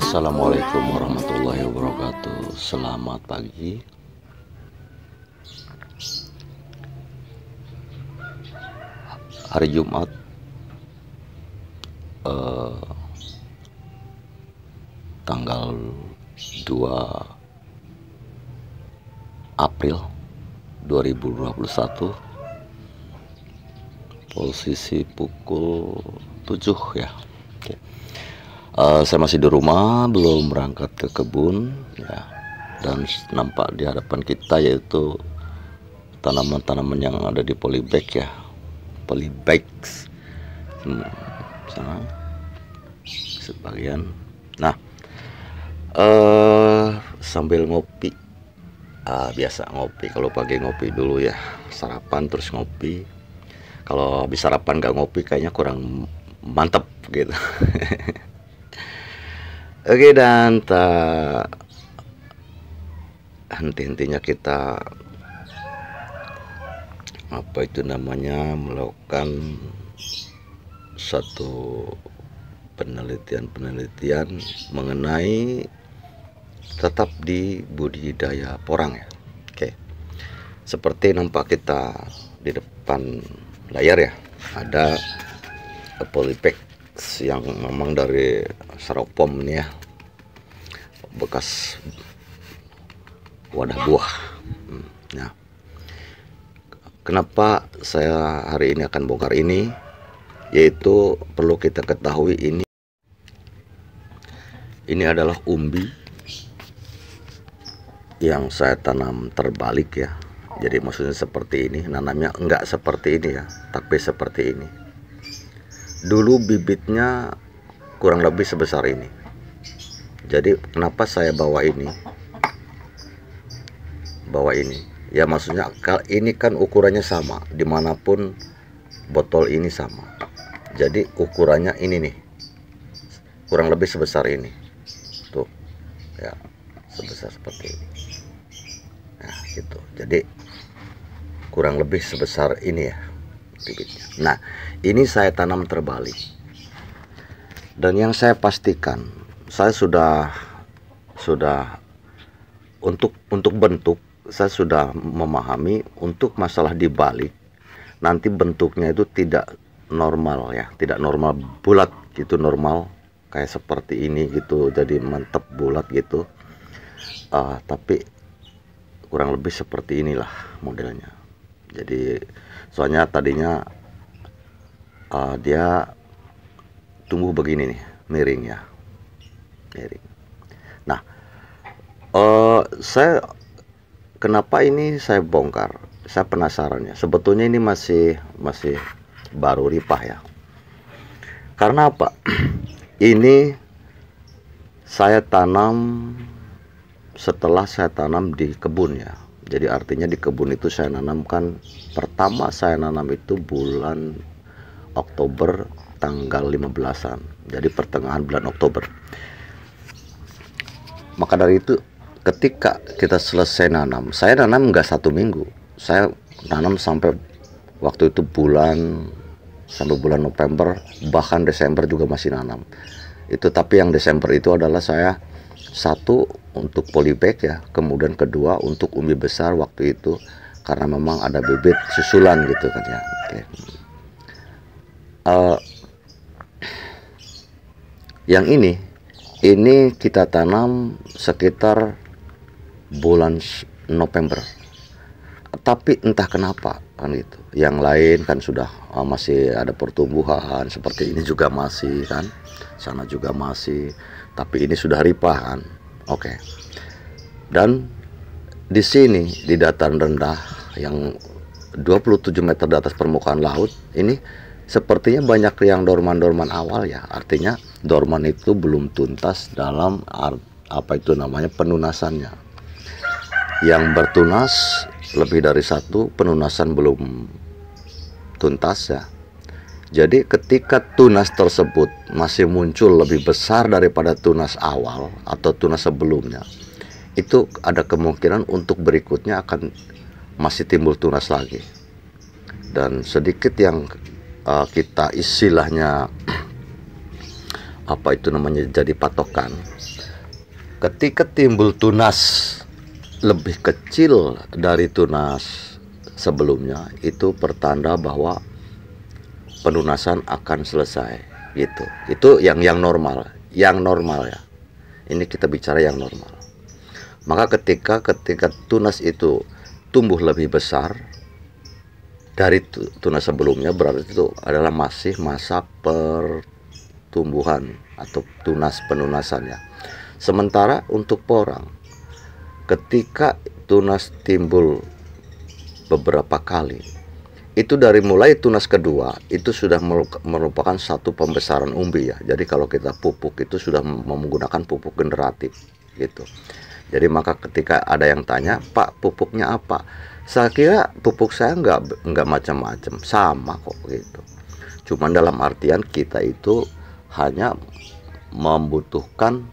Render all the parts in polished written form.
Assalamualaikum warahmatullahi wabarakatuh. Selamat pagi. Hari Jumat, tanggal 2 April 2021, posisi pukul 7 ya. Oke. Saya masih di rumah, belum berangkat ke kebun ya, dan nampak di hadapan kita yaitu tanaman-tanaman yang ada di polybag ya, polybags sana sebagian. Nah, sambil ngopi, biasa ngopi kalau pagi, ngopi dulu ya, sarapan terus ngopi. Kalau habis sarapan nggak ngopi kayaknya kurang mantep gitu. Oke, dan tak henti-hentinya kita melakukan satu penelitian mengenai tetap di budidaya porang ya. Oke, seperti nampak kita di depan layar ya, ada polybag yang memang dari styrofoam ini ya, bekas wadah buah. Nah, kenapa saya hari ini akan bongkar ini, yaitu perlu kita ketahui ini adalah umbi yang saya tanam terbalik ya. Jadi maksudnya seperti ini, nanamnya enggak seperti ini ya, tapi seperti ini. Dulu bibitnya kurang lebih sebesar ini. Jadi kenapa saya bawa ini ya, maksudnya ini kan ukurannya sama dimanapun, botol ini sama. Jadi ukurannya ini nih, kurang lebih sebesar ini tuh ya, sebesar seperti ini. Nah gitu, jadi kurang lebih sebesar ini ya bibitnya. Nah, ini saya tanam terbalik, dan yang saya pastikan, saya sudah untuk bentuk saya sudah memahami. Untuk masalah dibalik, nanti bentuknya itu tidak normal ya, tidak normal bulat gitu, normal kayak seperti ini gitu, jadi mantep bulat gitu, tapi kurang lebih seperti inilah modelnya. Jadi soalnya tadinya dia tumbuh begini nih, miring ya, miring. Nah, kenapa ini saya bongkar? Saya penasaran ya. Sebetulnya ini masih baru ripah ya. Karena apa? Ini saya tanam setelah saya tanam di kebun ya. Jadi artinya di kebun itu saya nanamkan, pertama saya nanam itu bulan Oktober tanggal 15-an. Jadi pertengahan bulan Oktober. Maka dari itu ketika kita selesai nanam, saya nanam nggak 1 minggu. Saya nanam sampai waktu itu sampai bulan November, bahkan Desember juga masih nanam. Itu, tapi yang Desember itu adalah saya satu untuk polybag ya, kemudian kedua untuk umbi besar waktu itu, karena memang ada bibit susulan gitu kan ya. Oke. Yang ini kita tanam sekitar bulan November, tapi entah kenapa kan gitu. Yang lain kan sudah masih ada pertumbuhan, seperti ini juga masih kan, sana juga masih, tapi ini sudah ripah kan. Oke. Dan di sini di dataran rendah yang 27 meter di atas permukaan laut ini, sepertinya banyak yang dorman awal ya. Artinya dorman itu belum tuntas dalam penunasannya. Yang bertunas lebih dari satu, penunasan belum tuntas ya. Jadi ketika tunas tersebut masih muncul lebih besar daripada tunas awal atau tunas sebelumnya, itu ada kemungkinan untuk berikutnya akan masih timbul tunas lagi. Dan sedikit yang kita istilahnya jadi patokan, ketika timbul tunas lebih kecil dari tunas sebelumnya, itu pertanda bahwa penunasan akan selesai gitu. Itu yang normal, ya. Ini kita bicara yang normal. Maka ketika tunas itu tumbuh lebih besar dari tunas sebelumnya, berarti itu adalah masih masa pertumbuhan atau tunas penunasan ya. Sementara untuk porang, ketika tunas timbul beberapa kali, itu dari mulai tunas kedua itu sudah merupakan satu pembesaran umbi ya. Jadi kalau kita pupuk itu sudah menggunakan pupuk generatif gitu. Jadi maka ketika ada yang tanya, Pak, pupuknya apa? Saya kira pupuk saya nggak macam-macam, sama kok gitu. Cuman dalam artian kita itu hanya membutuhkan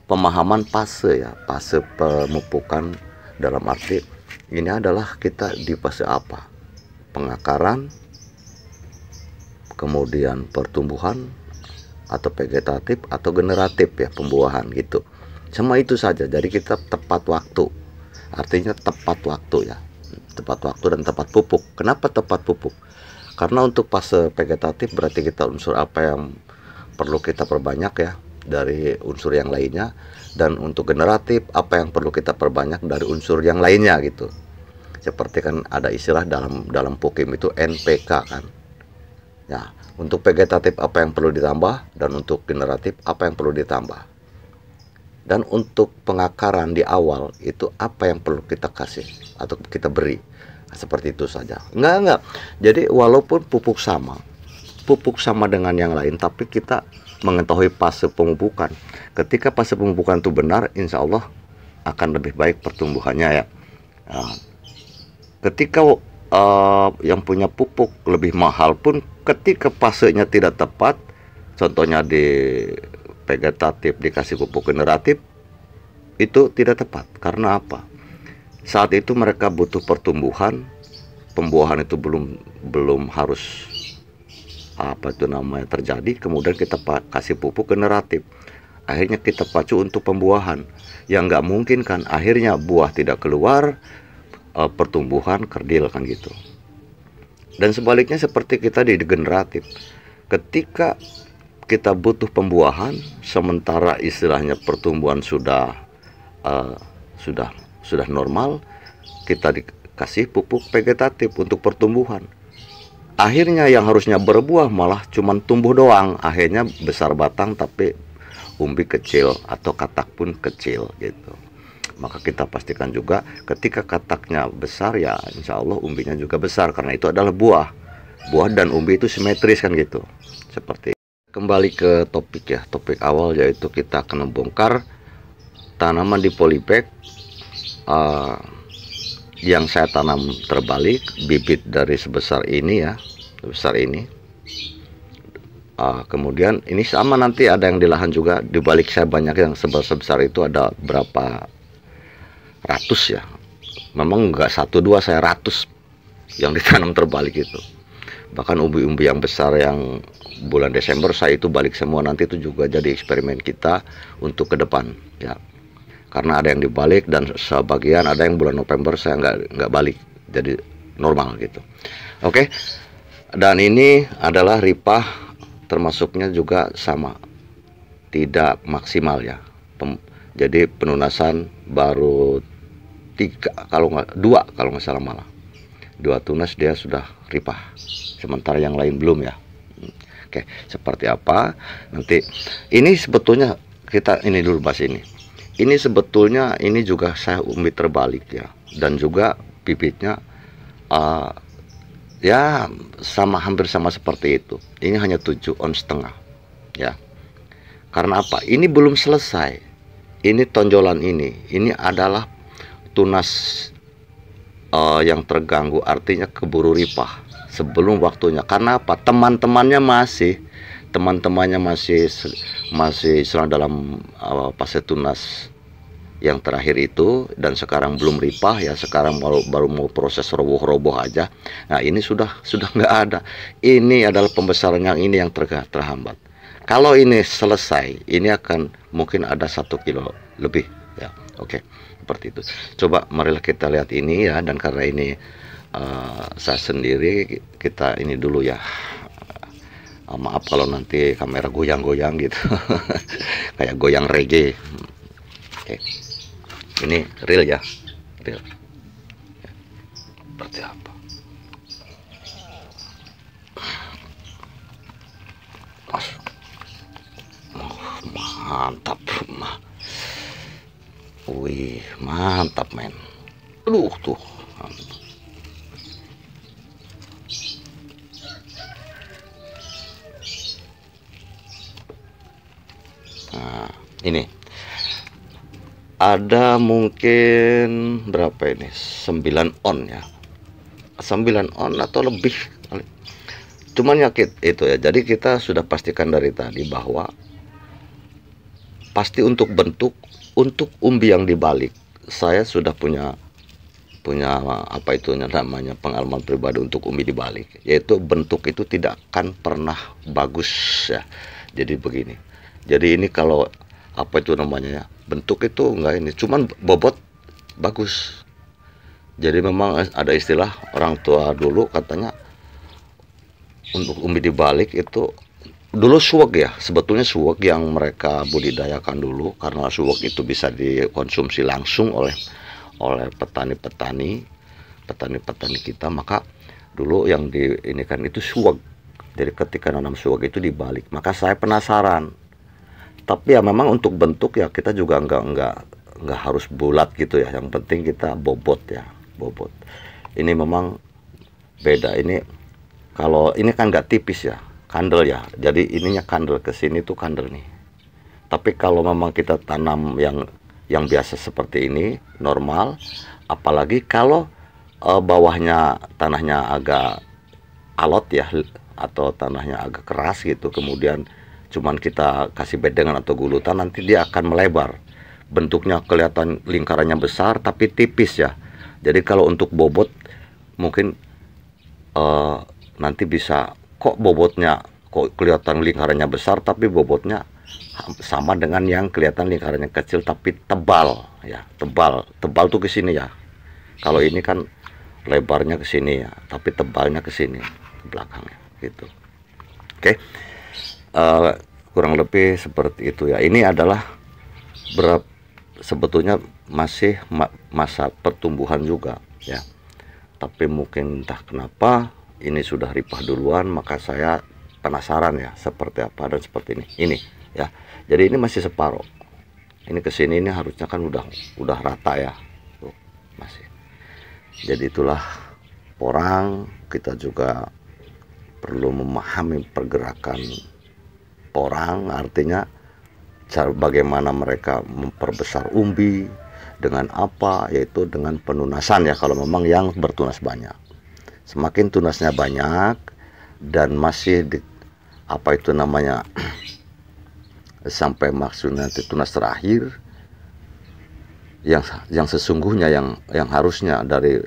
pemahaman fase ya, fase pemupukan, dalam arti ini adalah kita di fase apa? Pengakaran, kemudian pertumbuhan, atau vegetatif, atau generatif ya, pembuahan gitu. Cuma itu saja. Jadi kita tepat waktu, artinya tepat waktu ya, tepat waktu dan tepat pupuk. Kenapa tepat pupuk? Karena untuk fase vegetatif berarti kita unsur apa yang perlu kita perbanyak ya dari unsur yang lainnya, dan untuk generatif apa yang perlu kita perbanyak dari unsur yang lainnya gitu. Seperti kan ada istilah dalam Pukim itu NPK kan ya. Untuk vegetatif apa yang perlu ditambah, dan untuk generatif apa yang perlu ditambah. Dan untuk pengakaran di awal itu apa yang perlu kita kasih atau kita beri. Seperti itu saja. Enggak. Jadi walaupun pupuk sama dengan yang lain, tapi kita mengetahui fase pemupukan. Ketika fase pemupukan itu benar, insya Allah akan lebih baik pertumbuhannya ya. Nah, ketika yang punya pupuk lebih mahal pun, ketika fasenya tidak tepat, contohnya di vegetatif dikasih pupuk generatif, itu tidak tepat. Karena apa? Saat itu mereka butuh pertumbuhan, pembuahan itu belum harus terjadi. Kemudian kita kasih pupuk generatif, akhirnya kita pacu untuk pembuahan, yang nggak mungkin kan. Akhirnya buah tidak keluar, pertumbuhan kerdil kan gitu. Dan sebaliknya seperti kita di generatif, ketika kita butuh pembuahan, sementara istilahnya pertumbuhan sudah normal, kita dikasih pupuk vegetatif untuk pertumbuhan. Akhirnya yang harusnya berbuah malah cuman tumbuh doang. Akhirnya besar batang tapi umbi kecil atau katak pun kecil gitu. Maka kita pastikan juga ketika kataknya besar ya insya Allah umbinya juga besar, karena itu adalah buah dan umbi itu simetris kan gitu. Seperti kembali ke topik ya, topik awal, yaitu kita akan membongkar tanaman di polybag yang saya tanam terbalik, bibit dari sebesar ini ya, sebesar ini. Kemudian ini sama, nanti ada yang di lahan juga, di balik saya banyak yang sebesar itu, ada berapa ratus ya, memang enggak 1-2, saya ratus yang ditanam terbalik itu. Bahkan umbi-umbi yang besar yang bulan Desember saya itu balik semua. Nanti itu juga jadi eksperimen kita untuk ke depan ya, karena ada yang dibalik dan sebagian ada yang bulan November saya nggak balik, jadi normal gitu. Oke. Dan ini adalah ripah, termasuknya juga sama, tidak maksimal ya. Jadi penunasan baru 2 kalau nggak salah, malah 2 tunas dia sudah ripah, sementara yang lain belum ya. Oke, seperti apa nanti. Ini sebetulnya kita ini dulu bahas ini. Ini sebetulnya ini juga saya umbi terbalik ya, dan juga bibitnya ya hampir sama seperti itu. Ini hanya 7,5 ons ya. Karena apa? Ini belum selesai. Ini tonjolan ini adalah tunas yang terganggu, artinya keburu ripah sebelum waktunya. Karena apa? Teman-temannya masih selama dalam fase tunas yang terakhir itu, dan sekarang belum ripah ya, sekarang baru mau proses roboh-roboh aja. Nah ini sudah nggak ada. Ini adalah pembesaran yang ini yang terhambat. Kalau ini selesai, ini akan mungkin ada 1 kilo lebih ya. Oke, seperti itu. Coba marilah kita lihat ini ya, dan karena ini saya sendiri, kita ini dulu ya. Maaf kalau nanti kamera goyang-goyang gitu. Kayak goyang reggae. Oke. Ini real ya. Real. Seperti apa? Mantap. Wih, mantap men. Aduh tuh. Mantap. Nah, ini ada mungkin berapa ini? 9 on ya. 9 on atau lebih. Cuman yakit itu ya. Jadi kita sudah pastikan dari tadi bahwa pasti untuk bentuk, untuk umbi yang dibalik, saya sudah punya apa itu namanya pengalaman pribadi untuk umbi dibalik, yaitu bentuk itu tidak akan pernah bagus ya. Jadi begini. Jadi ini kalau apa itu namanya ya, bentuk itu enggak ini, cuman bobot bagus. Jadi memang ada istilah orang tua dulu katanya untuk umbi dibalik itu dulu suwek ya, sebetulnya suwek yang mereka budidayakan dulu, karena suwek itu bisa dikonsumsi langsung oleh petani-petani kita, maka dulu yang ini kan itu suwek. Jadi ketika nanam suwek itu dibalik, maka saya penasaran. Tapi ya memang untuk bentuk ya kita juga nggak harus bulat gitu ya, yang penting kita bobot ya, bobot. Ini memang beda, ini kalau ini kan nggak tipis ya, kandel ya, jadi ininya kandel ke sini tuh kandel nih. Tapi kalau memang kita tanam yang biasa seperti ini normal, apalagi kalau bawahnya tanahnya agak alot ya, atau tanahnya agak keras gitu, kemudian cuman kita kasih bedengan atau gulutan, nanti dia akan melebar, bentuknya kelihatan lingkarannya besar tapi tipis ya. Jadi kalau untuk bobot mungkin nanti bisa kok bobotnya kok kelihatan lingkarannya besar tapi bobotnya sama dengan yang kelihatan lingkarannya kecil tapi tebal ya, tebal tuh ke sini ya. Kalau ini kan lebarnya ke sini ya, tapi tebalnya ke sini ke belakangnya gitu. Oke. Kurang lebih seperti itu ya. Ini adalah sebetulnya masih masa pertumbuhan juga ya, tapi mungkin entah kenapa ini sudah ripah duluan, maka saya penasaran ya seperti apa dan seperti ini ya. Jadi ini masih separuh, ini ke sini, ini harusnya kan udah rata ya tuh, masih. Jadi itulah porang. Kita juga perlu memahami pergerakan porang, artinya cara bagaimana mereka memperbesar umbi, dengan apa, yaitu dengan penunasan ya, kalau memang yang bertunas banyak. Semakin tunasnya banyak dan masih apa itu namanya sampai maksudnya nanti tunas terakhir, yang sesungguhnya yang harusnya dari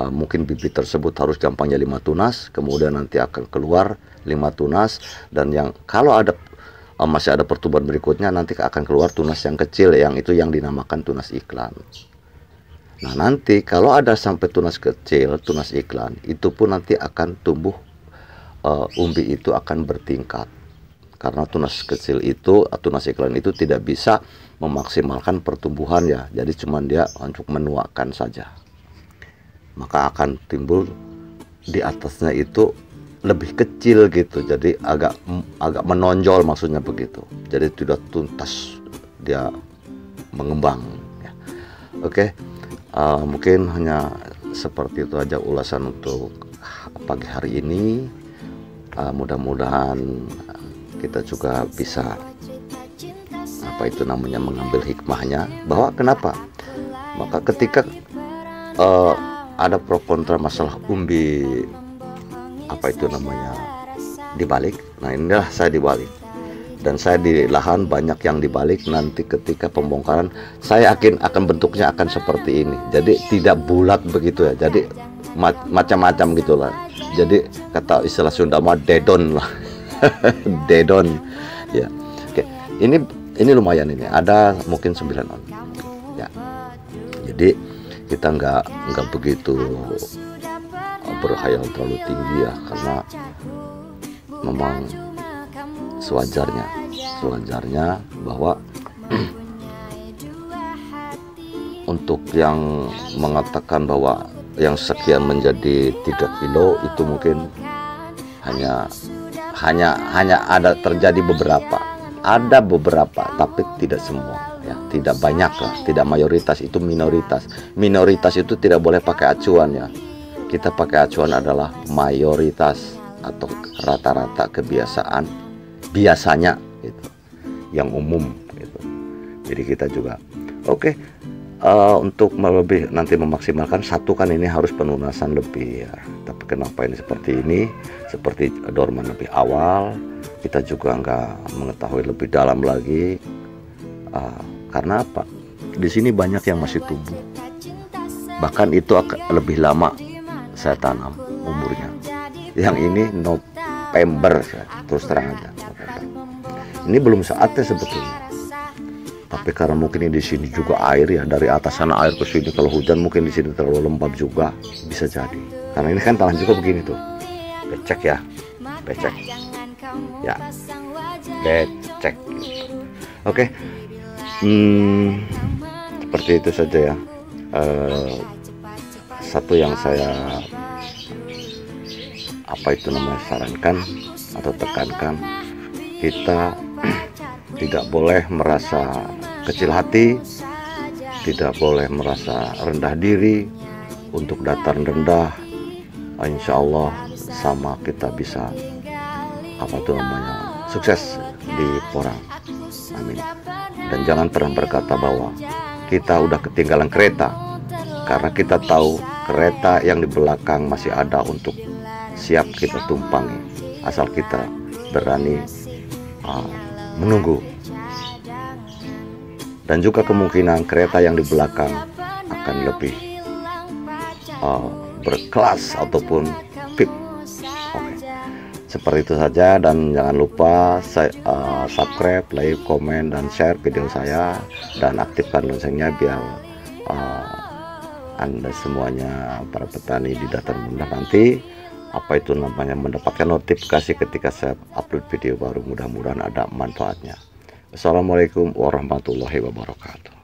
mungkin bibit tersebut harus gampangnya 5 tunas, kemudian nanti akan keluar 5 tunas, dan yang kalau ada masih ada pertumbuhan berikutnya nanti akan keluar tunas yang kecil, yang itu yang dinamakan tunas iklan. Nah nanti kalau ada sampai tunas kecil, tunas iklan, itu pun nanti akan tumbuh, umbi itu akan bertingkat, karena tunas kecil itu, tunas iklan itu tidak bisa memaksimalkan pertumbuhan ya, jadi cuman dia untuk menuakan saja, maka akan timbul di atasnya itu lebih kecil gitu, jadi agak menonjol, maksudnya begitu, jadi tidak tuntas dia mengembang ya. Oke. Mungkin hanya seperti itu aja ulasan untuk pagi hari ini. Mudah-mudahan kita juga bisa apa itu namanya mengambil hikmahnya, bahwa kenapa maka ketika ada pro kontra masalah umbi apa itu namanya dibalik. Nah inilah saya dibalik, dan saya di lahan banyak yang dibalik. Nanti ketika pembongkaran saya yakin akan bentuknya akan seperti ini, jadi tidak bulat begitu ya, jadi macam-macam gitulah. Jadi kata istilah Sunda mah dedon lah. Dedon ya. Oke, ini lumayan, ini ada mungkin 9 on ya. Jadi kita nggak begitu berhayal terlalu tinggi ya, karena memang sewajarnya bahwa untuk yang mengatakan bahwa yang sekian menjadi 3 kilo itu mungkin hanya ada terjadi ada beberapa tapi tidak semua ya, tidak banyak lah, tidak mayoritas, itu minoritas itu tidak boleh pakai acuan ya. Kita pakai acuan adalah mayoritas atau rata-rata kebiasaan biasanya gitu, yang umum gitu. Jadi kita juga oke. Untuk lebih nanti memaksimalkan satu kan ini harus pelunasan lebih ya. Tapi kenapa ini seperti dorman lebih awal, kita juga nggak mengetahui lebih dalam lagi. Karena apa? Di sini banyak yang masih tumbuh. Bahkan itu lebih lama saya tanam umurnya. Yang ini November, terus terang aja November. Ini belum saatnya sebetulnya. Tapi karena mungkin di sini juga air ya, dari atas sana air ke sini, kalau hujan mungkin di sini terlalu lembab juga bisa jadi. Karena ini kan tanah juga begini tuh, becek ya, becek. Oke, seperti itu saja ya. Satu yang saya sarankan atau tekankan, kita tidak boleh merasa kecil hati, tidak boleh merasa rendah diri. Untuk dataran rendah, insya Allah sama kita bisa sukses di Porang. Amin. Dan jangan pernah berkata bahwa kita udah ketinggalan kereta, karena kita tahu kereta yang di belakang masih ada untuk siap kita tumpangi, asal kita berani menunggu. Dan juga kemungkinan kereta yang di belakang akan lebih berkelas ataupun VIP. Oke. Seperti itu saja, dan jangan lupa subscribe, like, komen, dan share video saya, dan aktifkan loncengnya biar Anda semuanya, para petani di dataran rendah nanti mendapatkan notifikasi ketika saya upload video baru. Mudah-mudahan ada manfaatnya. Assalamualaikum warahmatullahi wabarakatuh.